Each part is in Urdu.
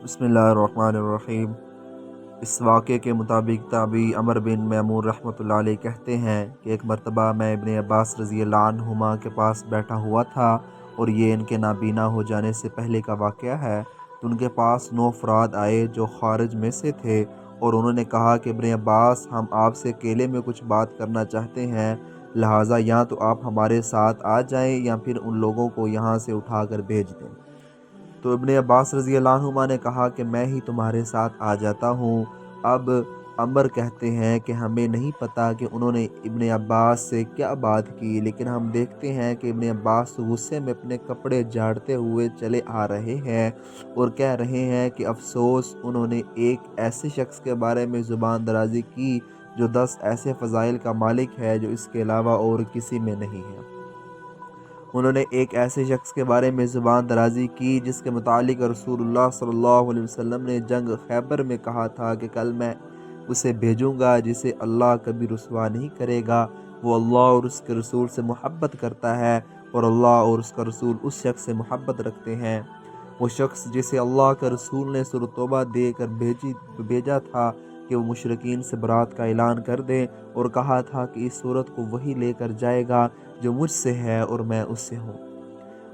بسم اللہ الرحمن الرحیم۔ اس واقعے کے مطابق تابعی عمر بن میمون رحمۃ اللہ علیہ کہتے ہیں کہ ایک مرتبہ میں ابن عباس رضی اللہ عنہما کے پاس بیٹھا ہوا تھا اور یہ ان کے نابینا ہو جانے سے پہلے کا واقعہ ہے۔ تو ان کے پاس 9 افراد آئے جو خارج میں سے تھے اور انہوں نے کہا کہ ابن عباس، ہم آپ سے اکیلے میں کچھ بات کرنا چاہتے ہیں، لہٰذا یا تو آپ ہمارے ساتھ آ جائیں یا پھر ان لوگوں کو یہاں سے اٹھا کر بھیج دیں۔ تو ابن عباس رضی اللہ عنہما نے کہا کہ میں ہی تمہارے ساتھ آ جاتا ہوں۔ اب عمر کہتے ہیں کہ ہمیں نہیں پتا کہ انہوں نے ابن عباس سے کیا بات کی، لیکن ہم دیکھتے ہیں کہ ابن عباس غصے میں اپنے کپڑے جھاڑتے ہوئے چلے آ رہے ہیں اور کہہ رہے ہیں کہ افسوس، انہوں نے ایک ایسے شخص کے بارے میں زبان درازی کی جو 10 ایسے فضائل کا مالک ہے جو اس کے علاوہ اور کسی میں نہیں ہے۔ انہوں نے ایک ایسے شخص کے بارے میں زبان درازی کی جس کے متعلق رسول اللہ صلی اللہ علیہ وسلم نے جنگ خیبر میں کہا تھا کہ کل میں اسے بھیجوں گا جسے اللہ کبھی رسوا نہیں کرے گا۔ وہ اللہ اور اس کے رسول سے محبت کرتا ہے اور اللہ اور اس کا رسول اس شخص سے محبت رکھتے ہیں۔ وہ شخص جسے اللہ کے رسول نے سورۃ توبہ دے کر بھیجا تھا کہ وہ مشرکین سے برات کا اعلان کر دے، اور کہا تھا کہ اس صورت کو وہی لے کر جائے گا جو مجھ سے ہے اور میں اس سے ہوں۔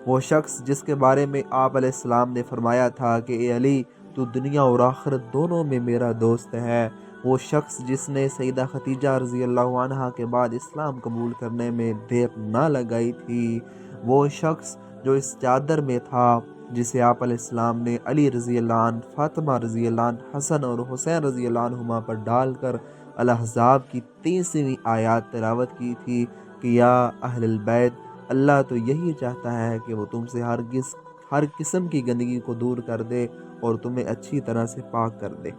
وہ شخص جس کے بارے میں آپ علیہ السلام نے فرمایا تھا کہ اے علی، تو دنیا اور آخرت دونوں میں میرا دوست ہے۔ وہ شخص جس نے سیدہ خدیجہ رضی اللہ عنہا کے بعد اسلام قبول کرنے میں دیر نہ لگائی تھی۔ وہ شخص جو اس چادر میں تھا جسے آپ علیہ السلام نے علی رضی اللہ عنہ، فاطمہ رضی اللہ عنہ، حسن اور حسین رضی اللہ عنہما پر ڈال کر الاحزاب کی 30ویں آیات تلاوت کی تھی کہ یا اہل البیت، اللہ تو یہی چاہتا ہے کہ وہ تم سے ہر قسم کی گندگی کو دور کر دے اور تمہیں اچھی طرح سے پاک کر دے۔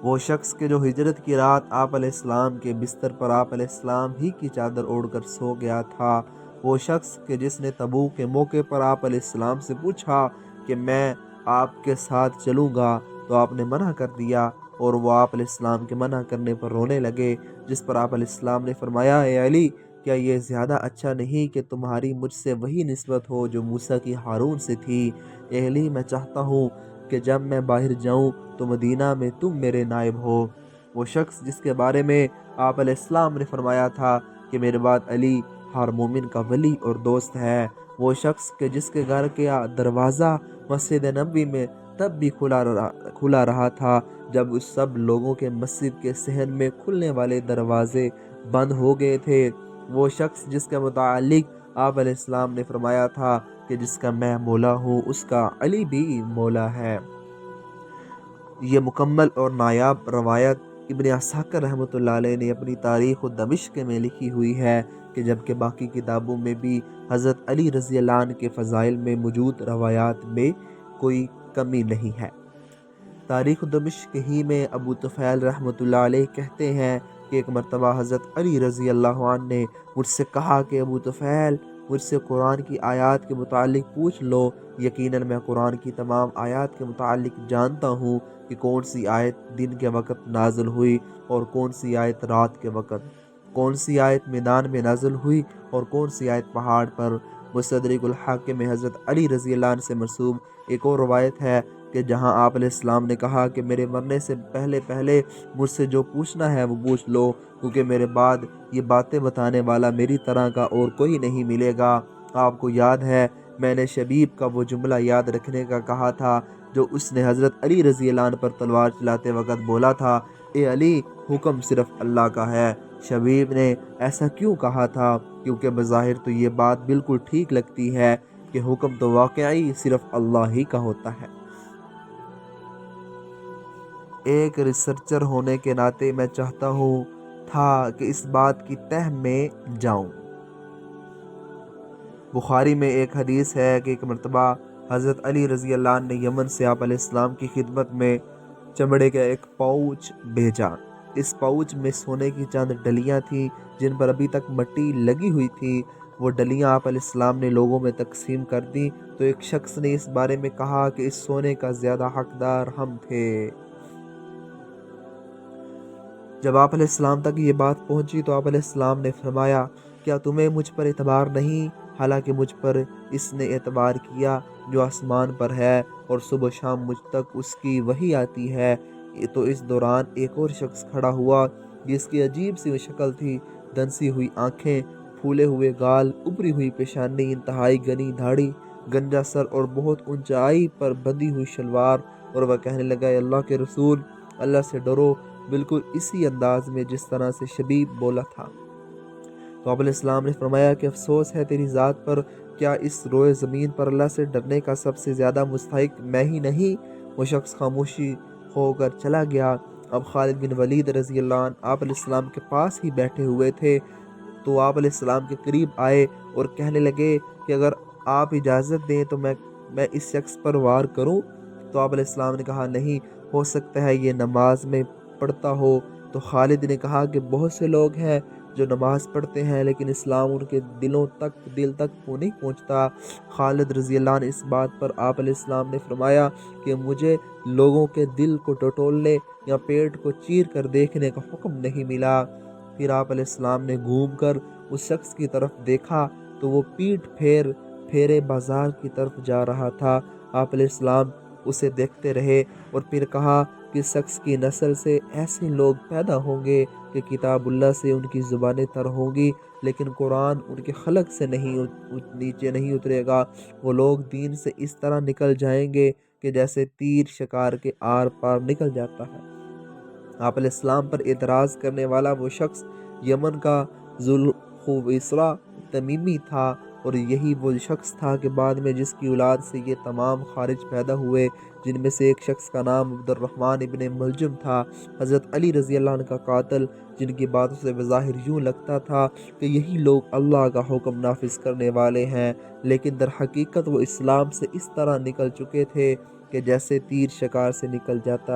وہ شخص کہ جو ہجرت کی رات آپ علیہ السلام کے بستر پر آپ علیہ السلام ہی کی چادر اوڑھ کر سو گیا تھا۔ وہ شخص کہ جس نے تبوک کے موقع پر آپ علیہ السلام سے پوچھا کہ میں آپ کے ساتھ چلوں گا تو آپ نے منع کر دیا، اور وہ آپ علیہ السلام کے منع کرنے پر رونے لگے، جس پر آپ علیہ السلام نے فرمایا اے علی، کیا یہ زیادہ اچھا نہیں کہ تمہاری مجھ سے وہی نسبت ہو جو موسیٰ کی ہارون سے تھی؟ اے علی، میں چاہتا ہوں کہ جب میں باہر جاؤں تو مدینہ میں تم میرے نائب ہو۔ وہ شخص جس کے بارے میں آپ علیہ السلام نے فرمایا تھا کہ میرے بعد علی ہر مومن کا ولی اور دوست ہے۔ وہ شخص کہ جس کے گھر کا دروازہ مسجد نبوی میں تب بھی کھلا رہا تھا جب اس سب لوگوں کے مسجد کے صحن میں کھلنے والے دروازے بند ہو گئے تھے۔ وہ شخص جس کے متعلق آپ علیہ السلام نے فرمایا تھا کہ جس کا میں مولا ہوں اس کا علی بھی مولا ہے۔ یہ مکمل اور نایاب روایت ابن عساکر رحمۃ اللہ علیہ نے اپنی تاریخ دمشق میں لکھی ہوئی ہے کہ جبکہ باقی کتابوں میں بھی حضرت علی رضی اللہ عنہ کے فضائل میں موجود روایات میں کوئی کمی نہیں ہے۔ تاریخ دمشق ہی میں ابو طفیل رحمۃ اللہ علیہ کہتے ہیں کہ ایک مرتبہ حضرت علی رضی اللہ عنہ نے مجھ سے کہا کہ ابو طفیل، مجھ سے قرآن کی آیات کے متعلق پوچھ لو، یقیناً میں قرآن کی تمام آیات کے متعلق جانتا ہوں کہ کون سی آیت دن کے وقت نازل ہوئی اور کون سی آیت رات کے وقت، کون سی آیت میدان میں نازل ہوئی اور کون سی آیت پہاڑ پر۔ مستدرک الحاکم میں حضرت علی رضی اللہ عنہ سے مرسوم ایک اور روایت ہے کہ جہاں آپ علیہ السلام نے کہا کہ میرے مرنے سے پہلے مجھ سے جو پوچھنا ہے وہ پوچھ لو، کیونکہ میرے بعد یہ باتیں بتانے والا میری طرح کا اور کوئی نہیں ملے گا۔ آپ کو یاد ہے میں نے شبیب کا وہ جملہ یاد رکھنے کا کہا تھا جو اس نے حضرت علی رضی اللہ عنہ پر تلوار چلاتے وقت بولا تھا، اے علی، حکم صرف اللہ کا ہے۔ شبیب نے ایسا کیوں کہا تھا؟ کیونکہ بظاہر تو یہ بات بالکل ٹھیک لگتی ہے کہ حکم تو واقعی صرف اللہ ہی کا ہوتا ہے۔ ایک ریسرچر ہونے کے ناطے میں چاہتا ہوں تھا کہ اس بات کی تہ میں جاؤں۔ بخاری میں ایک حدیث ہے کہ ایک مرتبہ حضرت علی رضی اللہ عنہ نے یمن سے آپ علیہ السلام کی خدمت میں چمڑے کا ایک پاؤچ بھیجا۔ اس پاؤچ میں سونے کی چند ڈلیاں تھیں جن پر ابھی تک مٹی لگی ہوئی تھی۔ وہ ڈلیاں آپ علیہ السلام نے لوگوں میں تقسیم کر دیں تو ایک شخص نے اس بارے میں کہا کہ اس سونے کا زیادہ حقدار ہم تھے۔ جب آپ علیہ السلام تک یہ بات پہنچی تو آپ علیہ السلام نے فرمایا، کیا تمہیں مجھ پر اعتبار نہیں حالانکہ مجھ پر اس نے اعتبار کیا جو آسمان پر ہے اور صبح شام مجھ تک اس کی وحی آتی ہے۔ تو اس دوران ایک اور شخص کھڑا ہوا جس کی عجیب سی شکل تھی، دھنسی ہوئی آنکھیں، پھولے ہوئے گال، ابری ہوئی پیشانی، انتہائی گھنی داڑھی، گنجا سر اور بہت اونچائی پر بندھی ہوئی شلوار، اور وہ کہنے لگا، اے اللہ کے رسول، اللہ سے ڈرو، بالکل اسی انداز میں جس طرح سے شبیب بولا تھا۔ تو آپ علیہ السلام نے فرمایا کہ افسوس ہے تیری ذات پر، کیا اس روئے زمین پر اللہ سے ڈرنے کا سب سے زیادہ مستحق میں ہی نہیں؟ وہ شخص خاموشی ہو کر چلا گیا۔ اب خالد بن ولید رضی اللہ عنہ آپ علیہ السلام کے پاس ہی بیٹھے ہوئے تھے، تو آپ علیہ السلام کے قریب آئے اور کہنے لگے کہ اگر آپ اجازت دیں تو میں اس شخص پر وار کروں؟ تو آپ علیہ السلام نے کہا، نہیں، ہو سکتا ہے یہ نماز میں پڑھتا ہو۔ تو خالد نے کہا کہ بہت سے لوگ ہیں جو نماز پڑھتے ہیں لیکن اسلام ان کے دل تک کو نہیں پہنچتا۔ خالد رضی اللہ عنہ اس بات پر آپ علیہ السلام نے فرمایا کہ مجھے لوگوں کے دل کو ٹٹولنے یا پیٹ کو چیر کر دیکھنے کا حکم نہیں ملا۔ پھر آپ علیہ السلام نے گھوم کر اس شخص کی طرف دیکھا تو وہ پیٹھ پھیرے بازار کی طرف جا رہا تھا۔ آپ علیہ السلام اسے دیکھتے رہے اور پھر کہا کہ شخص کی نسل سے ایسے لوگ پیدا ہوں گے کہ کتاب اللہ سے ان کی زبانیں تر ہوں گی لیکن قرآن ان کے خلق سے نیچے نہیں اترے گا۔ وہ لوگ دین سے اس طرح نکل جائیں گے کہ جیسے تیر شکار کے آر پار نکل جاتا ہے۔ آپ علیہ السلام پر اعتراض کرنے والا وہ شخص یمن کا ذوالخویصرہ تمیمی تھا، اور یہی وہ شخص تھا کہ بعد میں جس کی اولاد سے یہ تمام خوارج پیدا ہوئے، جن میں سے ایک شخص کا نام عبد الرحمن ابن ملجم تھا، حضرت علی رضی اللہ عنہ کا قاتل، جن کی باتوں سے بظاہر یوں لگتا تھا کہ یہی لوگ اللہ کا حکم نافذ کرنے والے ہیں، لیکن در حقیقت وہ اسلام سے اس طرح نکل چکے تھے کہ جیسے تیر شکار سے نکل جاتا ہے۔